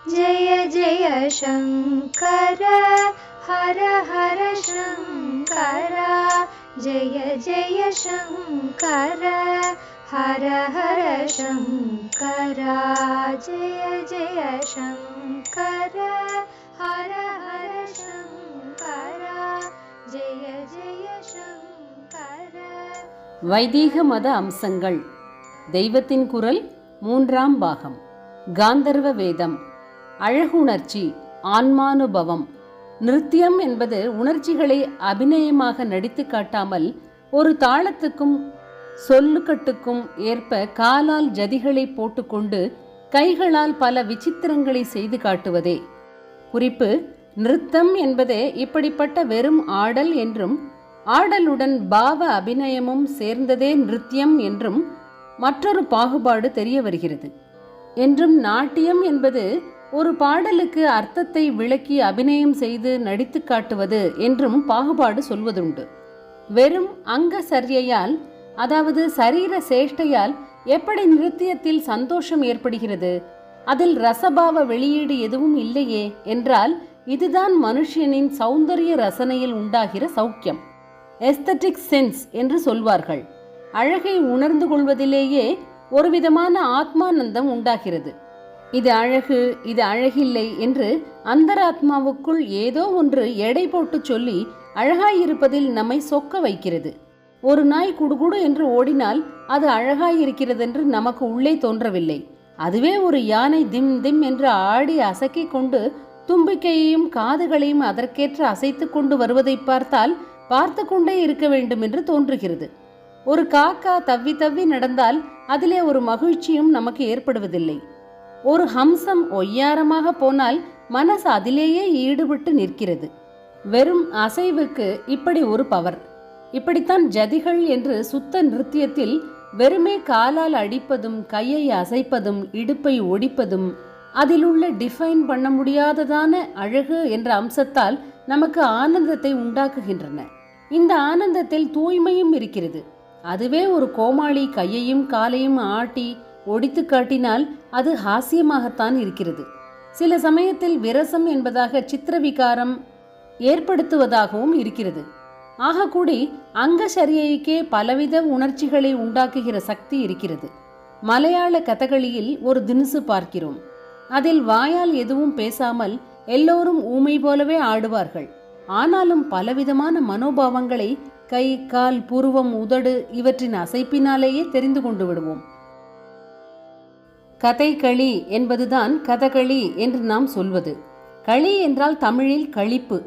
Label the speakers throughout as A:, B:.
A: जय जय शङ्कर हर हर शङ्कर जय जय शङ्कर हर हर शङ्कर जय जय शङ्कर हर हर शङ्कर जय जय शङ्कर.
B: வைதீக மத அம்சங்கள். தெய்வத்தின் குரல் 3ஆம் பாகம். காந்தர்வ வேதம். அழகுணர்ச்சி, ஆன்மானுபவம். நிருத்தியம் என்பது உணர்ச்சிகளை அபிநயமாக நடித்து காட்டாமல் ஒரு தாளத்துக்கும் சொல்லுக்கட்டுக்கும் ஏற்ப காலால் ஜதிகளை போட்டுக்கொண்டு கைகளால் பல விசித்திரங்களை செய்து காட்டுவதே. குறிப்பு: நிருத்தம் என்பதே இப்படிப்பட்ட வெறும் ஆடல் என்றும், ஆடலுடன் பாவ அபிநயமும் சேர்ந்ததே நிருத்தியம் என்றும் மற்றொரு பாகுபாடு தெரிய வருகிறது என்றும், நாட்டியம் என்பது ஒரு பாடலுக்கு அர்த்தத்தை விளக்கி அபிநயம் செய்து நடித்து காட்டுவது என்றும் பாகுபாடு சொல்வதுண்டு. வெறும் அங்க சரியையால், அதாவது சரீர சேஷ்டையால் எப்படி நிருத்தியத்தில் சந்தோஷம் ஏற்படுகிறது? அதில் ரசபாவ வெளியீடு எதுவும் இல்லையே என்றால் இதுதான் மனுஷனின் சௌந்தரிய ரசனையில் உண்டாகிற சௌக்கியம், எஸ்தட்டிக் சென்ஸ் என்று சொல்வார்கள். அழகை உணர்ந்து கொள்வதிலேயே ஒரு விதமான ஆத்மானந்தம் உண்டாகிறது. இது அழகு, இது அழகில்லை என்று அந்தராத்மாவுக்குள் ஏதோ ஒன்று எடை போட்டு சொல்லி அழகாயிருப்பதில் நம்மை சொக்க வைக்கிறது. ஒரு நாய் குடுகுடு என்று ஓடினால் அது அழகாயிருக்கிறது என்று நமக்கு உள்ளே தோன்றவில்லை. அதுவே ஒரு யானை திம் திம் என்று ஆடி அசக்கிக் கொண்டு தும்பிக்கையையும் காதுகளையும் அதற்கேற்ற அசைத்து கொண்டு வருவதை பார்த்தால் பார்த்து கொண்டே இருக்க வேண்டும் என்று தோன்றுகிறது. ஒரு காக்கா தவ்வி தவ்வி நடந்தால் அதிலே ஒரு மகிழ்ச்சியும் நமக்கு ஏற்படுவதில்லை. ஒரு ஹம்சம் ஒய்யாரமாக போனால் மனசு அதிலேயே ஈடுபட்டு நிற்கிறது. வெறும் அசைவுக்கு இப்படி ஒரு பவர். இப்படித்தான் ஜதிகள் என்று சுத்த நிருத்தியத்தில் வெறுமே காலால் அடிப்பதும், கையை அசைப்பதும், இடுப்பை ஒடிப்பதும், அதிலுள்ள டிஃபைன் பண்ண முடியாததான அழகு என்ற அம்சத்தால் நமக்கு ஆனந்தத்தை உண்டாக்குகின்றன. இந்த ஆனந்தத்தில் தூய்மையும் இருக்கிறது. அதுவே ஒரு கோமாளி கையையும் காலையும் ஆட்டி ஒடித்து காட்டினால் அது ஹாஸ்யமாகத்தான் இருக்கிறது. சில சமயத்தில் விரசம் என்பதாக சித்திரவிகாரம் ஏற்படுத்துவதாகவும் இருக்கிறது. ஆகக்கூடி அங்க சரியைக்கே பலவித உணர்ச்சிகளை உண்டாக்குகிற சக்தி இருக்கிறது. மலையாள கதகளியில் ஒரு தினுசு பார்க்கிறோம். அதில் வாயால் எதுவும் பேசாமல் எல்லோரும் ஊமை போலவே ஆடுவார்கள். ஆனாலும் பலவிதமான மனோபாவங்களை கை, கால், புருவம், உதடு இவற்றின் அசைப்பினாலேயே தெரிந்து கொண்டு விடுவோம். கதைகளி என்பதுதான் கதகளி என்று நாம் சொல்வது. களி என்றால் தமிழில் களிப்பு,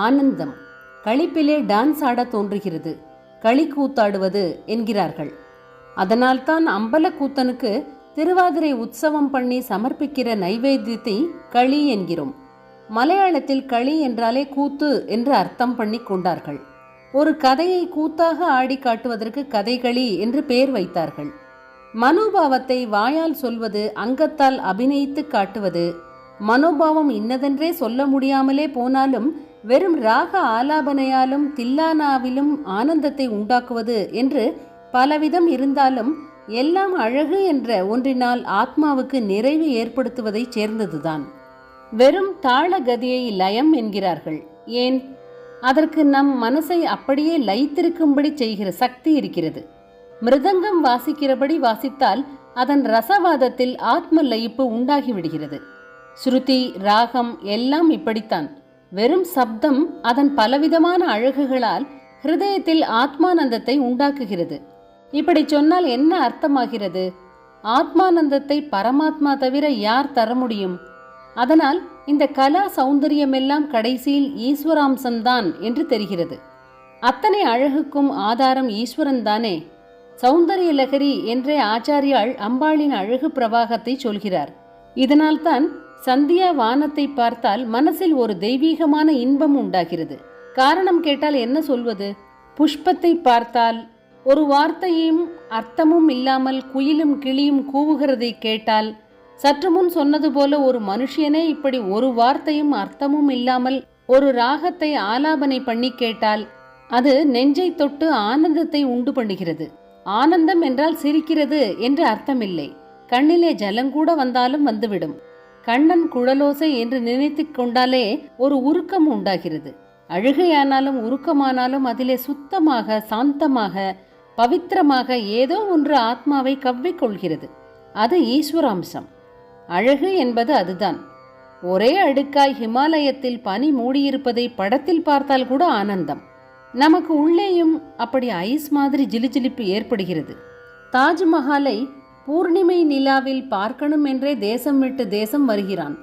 B: ஆனந்தம். களிப்பிலே டான்ஸ் ஆட தோன்றுகிறது, களி கூத்தாடுவது என்கிறார்கள். அதனால்தான் அம்பலக்கூத்தனுக்கு திருவாதிரை உற்சவம் பண்ணி சமர்ப்பிக்கிற நைவேத்தியத்தை களி என்கிறோம். மலையாளத்தில் களி என்றாலே கூத்து என்று அர்த்தம் பண்ணி கொண்டார்கள். ஒரு கதையை கூத்தாக ஆடி காட்டுவதற்கு கதைகளி என்று பெயர் வைத்தார்கள். மனோபாவத்தை வாயால் சொல்வது, அங்கத்தால் அபிநயித்து காட்டுவது, மனோபாவம் இன்னதென்றே சொல்ல முடியாமலே போனாலும் வெறும் ராக ஆலாபனையாலும் தில்லானாவிலும் ஆனந்தத்தை உண்டாக்குவது என்று பலவிதம் இருந்தாலும் எல்லாம் அழகு என்ற ஒன்றினால் ஆத்மாவுக்கு நிறைவு ஏற்படுத்துவதை சேர்ந்ததுதான். வெறும் தாளகதியை லயம் என்கிறார்கள். ஏன்? அதற்கு நம் மனசை அப்படியே லயித்திருக்கும்படி செய்கிற சக்தி இருக்கிறது. மிருதங்கம் வாசிக்கிறபடி வாசித்தால் அதன் ரசவாதத்தில் ஆத்ம லயிப்பு உண்டாகிவிடுகிறது. ஸ்ருதி, ராகம் எல்லாம் இப்படித்தான். வெறும் சப்தம் அதன் பலவிதமான அழகுகளால் ஹிருதயத்தில் ஆத்மானந்தத்தை உண்டாக்குகிறது. இப்படி சொன்னால் என்ன அர்த்தமாகிறது? ஆத்மானந்தத்தை பரமாத்மா தவிர யார் தர முடியும்? அதனால் இந்த கலா சௌந்தரியமெல்லாம் கடைசியில் ஈஸ்வராம்சம்தான் என்று தெரிகிறது. அத்தனை அழகுக்கும் ஆதாரம் ஈஸ்வரன் தானே. சௌந்தரிய லகரி என்றே ஆச்சாரியாள் அம்பாளின் அழகு பிரவாகத்தை சொல்கிறார். இதனால்தான் சந்தியா வானத்தை பார்த்தால் மனசில் ஒரு தெய்வீகமான இன்பம் உண்டாகிறது. காரணம் கேட்டால் என்ன சொல்வது? புஷ்பத்தை பார்த்தால் ஒரு வார்த்தையும் அர்த்தமும் இல்லாமல் குயிலும் கிளியும் கூவுகிறதை கேட்டால், சற்று முன் சொன்னது போல ஒரு மனுஷனே இப்படி ஒரு வார்த்தையும் அர்த்தமும் இல்லாமல் ஒரு ராகத்தை ஆலாபனை பண்ணி கேட்டால் அது நெஞ்சை தொட்டு ஆனந்தத்தை உண்டு பண்ணுகிறது. ஆனந்தம் என்றால் சிரிக்கிறது என்று அர்த்தமில்லை. கண்ணிலே ஜலங்கூட வந்தாலும் வந்துவிடும். கண்ணன் குழலோசை என்று நினைத்து கொண்டாலே ஒரு உருக்கம் உண்டாகிறது. அழுகையானாலும் உருக்கமானாலும் அதிலே சுத்தமாக, சாந்தமாக, பவித்திரமாக ஏதோ ஒன்று ஆத்மாவை கவ்விக்கொள்கிறது. அது ஈஸ்வராம்சம். அழகு என்பது அதுதான். ஒரே அடுக்காய் ஹிமாலயத்தில் பனி மூடியிருப்பதை படத்தில் பார்த்தால் கூட ஆனந்தம். நமக்கு உள்ளேயும் அப்படி ஐஸ் மாதிரி ஜிலிஜிலிப்பு ஏற்படுகிறது. தாஜ்மஹாலை பூர்ணிமை நிலாவில் பார்க்கணும் என்றே தேசம் விட்டு தேசம் வருகிறான்.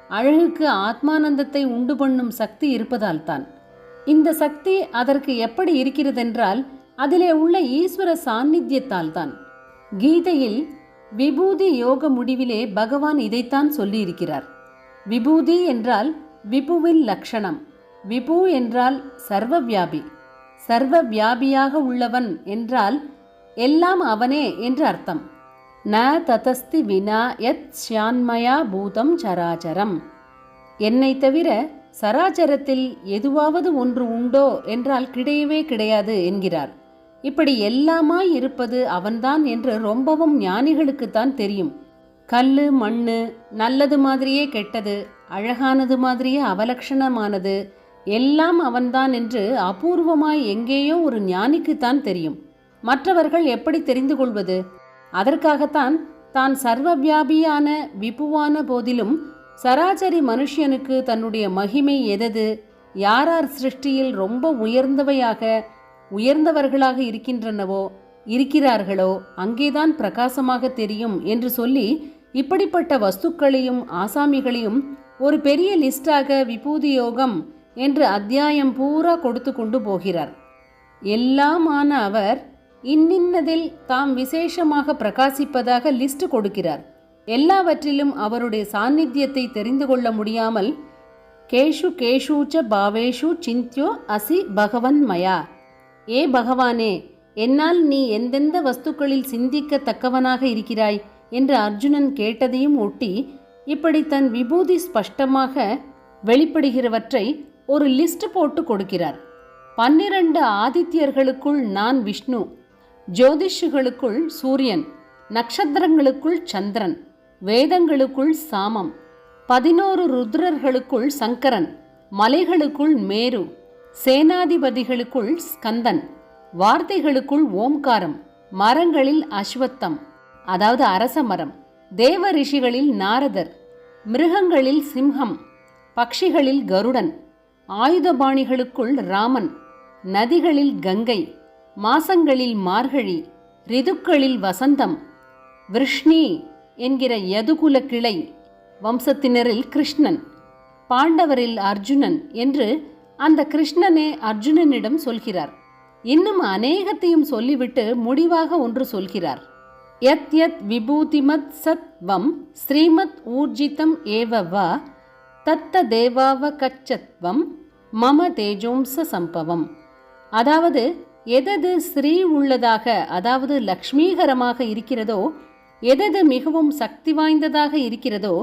B: அழகுக்கு ஆத்மானந்தத்தை உண்டு பண்ணும் சக்தி இருப்பதால் தான். இந்த சக்தி அதற்கு எப்படி இருக்கிறதென்றால் அதிலே உள்ள ஈஸ்வர சாநித்தியத்தால் தான். கீதையில் விபூதி யோக முடிவிலே பகவான் இதைத்தான் சொல்லியிருக்கிறார். விபூதி என்றால் விபுவின் லட்சணம். விபு என்றால் சர்வவியாபி. சர்வவியாபியாக உள்ளவன் என்றால் எல்லாம் அவனே என்று அர்த்தம். ந ததஸ்தி வினா யத் ஸ்யான்மயா பூதம் சராச்சரம். என்னை தவிர சராச்சரத்தில் எதுவாவது ஒன்று உண்டோ என்றால் கிடையவே கிடையாது என்கிறார். இப்படி எல்லாமாய் இருப்பது அவன்தான் என்று ரொம்பவும் ஞானிகளுக்குத்தான் தெரியும். கல்லு மண்ணு, நல்லது மாதிரியே கெட்டது, அழகானது மாதிரியே அவலட்சணமானது எல்லாம் அவன்தான் என்று அபூர்வமாய் எங்கேயோ ஒரு ஞானிக்குத்தான் தெரியும். மற்றவர்கள் எப்படி தெரிந்து கொள்வது? அதற்காகத்தான் தான் சர்வவியாபியான விபுவான போதிலும் சராசரி மனுஷனுக்கு தன்னுடைய மகிமை எதது, யாரார் சிருஷ்டியில் ரொம்ப உயர்ந்தவர்களாக இருக்கின்றனவோ இருக்கிறார்களோ அங்கேதான் பிரகாசமாக தெரியும் என்று சொல்லி இப்படிப்பட்ட வஸ்துக்களையும் ஆசாமிகளையும் ஒரு பெரிய லிஸ்டாக விபூதி யோகம் என்று அத்தியாயம் பூரா கொடுத்து கொண்டு போகிறார். எல்லாம் ஆன அவர் இன்னின்னதில் தாம் விசேஷமாக பிரகாசிப்பதாக லிஸ்ட் கொடுக்கிறார். எல்லாவற்றிலும் அவருடைய சாநித்தியத்தை தெரிந்து கொள்ள முடியாமல் கேஷு கேஷூச்ச பாவேஷு சிந்தியோ அசி பகவன் மயா. ஏ பகவானே, என்னால் நீ எந்தெந்த வஸ்துக்களில் சிந்திக்கத்தக்கவனாக இருக்கிறாய் என்று அர்ஜுனன் கேட்டதையும் ஒட்டி இப்படி தன் விபூதி ஸ்பஷ்டமாக வெளிப்படுகிறவற்றை ஒரு லிஸ்ட் போட்டு கொடுக்கிறார். 12 ஆதித்யர்களுக்குள் நான் விஷ்ணு, ஜோதிஷுகளுக்குள் சூரியன், நட்சத்திரங்களுக்குள் சந்திரன், வேதங்களுக்குள் சாமம், 11 ருத்ரர்களுக்குள் சங்கரன், மலைகளுக்குள் மேரு, சேனாதிபதிகளுக்குள் ஸ்கந்தன், வார்த்தைகளுக்குள் ஓம்காரம், மரங்களில் அஸ்வத்தம் அதாவது அரச மரம், தேவ ரிஷிகளில் நாரதர், மிருகங்களில் சிம்ஹம், பக்ஷிகளில் கருடன், ஆயுதபாணிகளுக்குள் ராமன், நதிகளில் கங்கை, மாசங்களில் மார்கழி, ரிதுக்களில் வசந்தம், விருஷ்ணி என்கிற யதுகுல கிளை வம்சத்தினரில் கிருஷ்ணன், பாண்டவரில் அர்ஜுனன் என்று அந்த கிருஷ்ணனே அர்ஜுனனிடம் சொல்கிறார். இன்னும் அநேகத்தையும் சொல்லிவிட்டு முடிவாக ஒன்று சொல்கிறார். யத் யத் விபூதிமத் சத்வம் ஸ்ரீமத் ஊர்ஜிதம் ஏவவா தத்த தேவாவ கச்சத்வம் மம தேஜோம்ச சம்பவம். அதாவது எதது ஸ்ரீ உள்ளதாக, அதாவது லக்ஷ்மீகரமாக இருக்கிறதோ, எதது மிகவும் சக்தி வாய்ந்ததாக இருக்கிறதோ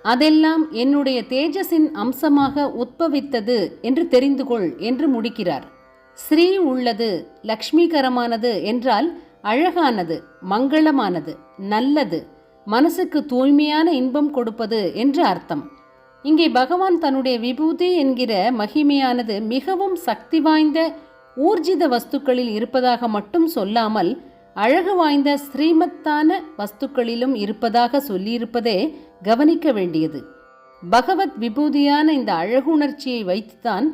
B: அதெல்லாம் என்னுடைய தேஜஸின் அம்சமாக உத்பவித்தது என்று தெரிந்து கொள் என்று முடிக்கிறார். ஸ்ரீ உள்ளது, லக்ஷ்மீகரமானது என்றால் அழகானது, மங்களமானது, நல்லது, மனசுக்கு தூய்மையான இன்பம் கொடுப்பது என்று அர்த்தம். இங்கே பகவான் தன்னுடைய விபூதி என்கிற மகிமையானது மிகவும் சக்தி வாய்ந்த ஊர்ஜித வஸ்துக்களில் இருப்பதாக மட்டும் சொல்லாமல் அழகு வாய்ந்த ஸ்ரீமத்தான வஸ்துக்களிலும் இருப்பதாக சொல்லியிருப்பதே கவனிக்க வேண்டியது. பகவத் விபூதியான இந்த அழகுணர்ச்சியை வைத்துத்தான்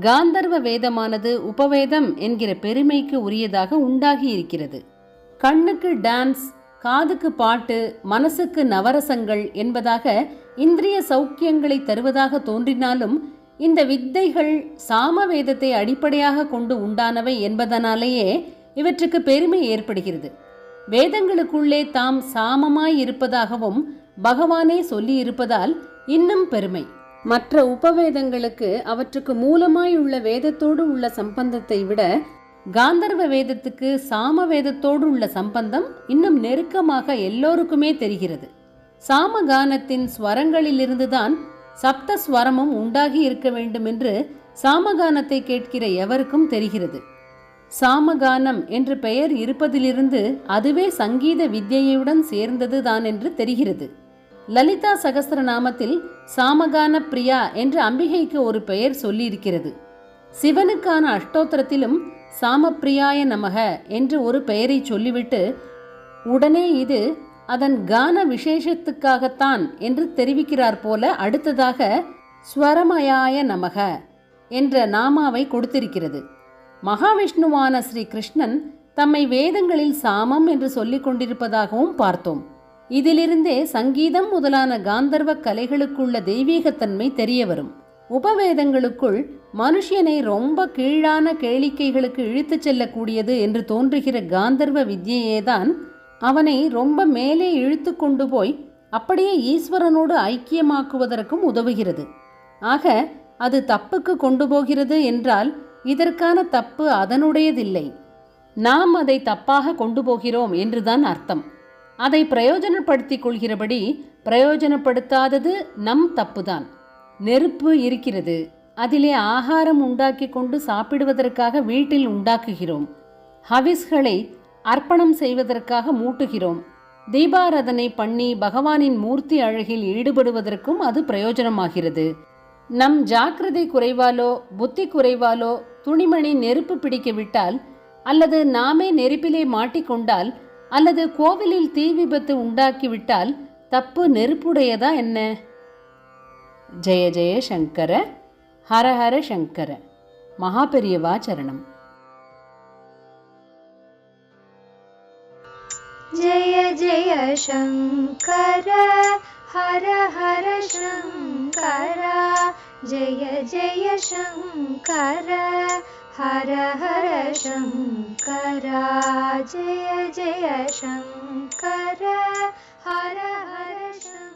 B: காந்தர்வ வேதமானது உபவேதம் என்கிற பெருமைக்கு உரியதாக உண்டாகி இருக்கிறது. கண்ணுக்கு டான்ஸ், காதுக்கு பாட்டு, மனசுக்கு நவரசங்கள் என்பதாக இந்திரிய சௌக்கியங்களை தருவதாக தோன்றினாலும் இந்த வித்தைகள் சாமவேதத்தை அடிப்படையாக கொண்டு உண்டானவை என்பதனாலேயே இவற்றுக்கு பெருமை ஏற்படுகிறது. வேதங்களுக்குள்ளே தாம் சாமமாய் இருப்பதாகவும் பகவானே சொல்லி இருப்பதால் இன்னும் பெருமை. மற்ற உபவேதங்களுக்கு அவற்றுக்கு மூலமாய் உள்ள வேதத்தோடு உள்ள சம்பந்தத்தை விட காந்தர்வ வேதத்துக்கு சாம வேதத்தோடு உள்ள சம்பந்தம் இன்னும் நெருக்கமாக எல்லோருக்குமே தெரிகிறது. சாமகானத்தின் ஸ்வரங்களிலிருந்துதான் சப்த ஸ்வரமும் உண்டாகி இருக்க வேண்டும் என்று சாமகானத்தை கேட்கிற எவருக்கும் தெரிகிறது. சாமகானம் என்று பெயர் இருப்பதிலிருந்து அதுவே சங்கீத வித்யையுடன் சேர்ந்தது தான் என்று தெரிகிறது. லலிதா சகஸ்ரநாமத்தில் சாமகான பிரியா என்று அம்பிகைக்கு ஒரு பெயர் சொல்லியிருக்கிறது. சிவனுக்கான அஷ்டோத்திரத்திலும் சாமப்பிரியாய நமக என்று ஒரு பெயரை சொல்லிவிட்டு உடனே இது அதன் கான விசேஷத்துக்காகத்தான் என்று தெரிவிக்கிறார் போல அடுத்ததாக ஸ்வரமயாய நமக என்ற நாமாவை கொடுத்திருக்கிறது. மகாவிஷ்ணுவான ஸ்ரீ கிருஷ்ணன் தம்மை வேதங்களில் சாமம் என்று சொல்லிக் கொண்டிருப்பதாகவும் பார்த்தோம். இதிலிருந்தே சங்கீதம் முதலான காந்தர்வ கலைகளுக்குள்ள தெய்வீகத்தன்மை தெரிய வரும். உபவேதங்களுக்குள் மனுஷனை ரொம்ப கீழான கேளிக்கைகளுக்கு இழுத்துச் செல்லக்கூடியது என்று தோன்றுகிற காந்தர்வ வித்யையேதான் அவனை ரொம்ப மேலே இழுத்து கொண்டு போய் அப்படியே ஈஸ்வரனோடு ஐக்கியமாக்குவதற்கும் உதவுகிறது. ஆக அது தப்புக்கு கொண்டு போகிறது என்றால் இதற்கான தப்பு அதனுடையதில்லை, நாம் அதை தப்பாக கொண்டு போகிறோம் என்றுதான் அர்த்தம். அதை பிரயோஜனப்படுத்திக் கொள்கிறபடி பிரயோஜனப்படுத்தாதது நம் தப்புதான். நெருப்பு இருக்கிறது, அதிலே ஆகாரம் உண்டாக்கி கொண்டு சாப்பிடுவதற்காக வீட்டில் உண்டாக்குகிறோம். ஹவிஸ்களை அர்ப்பணம் செய்வதற்காக மூட்டுகிறோம். தீபாராதனை பண்ணி பகவானின் மூர்த்தி அழகில் ஈடுபடுவதற்கும் அது பிரயோஜனமாகிறது. நம் ஜாக்கிரதை குறைவாலோ புத்தி குறைவாலோ துணிமணி நெருப்பு பிடிக்க விட்டால், அல்லது நாமே நெருப்பிலே மாட்டிக்கொண்டால், அல்லது கோவிலில் தீ விபத்து உண்டாக்கிவிட்டால் தப்பு நெருப்புடையதா என்ன? ஜெய ஜெய சங்கர, ஹர ஹர சங்கர. மகாபெரியவா சரணம்.
A: जय जय शंकर, हर हर शंकर. जय जय शंकर, हर हर शंकर. जय जय शंकर, हर हर शंकर.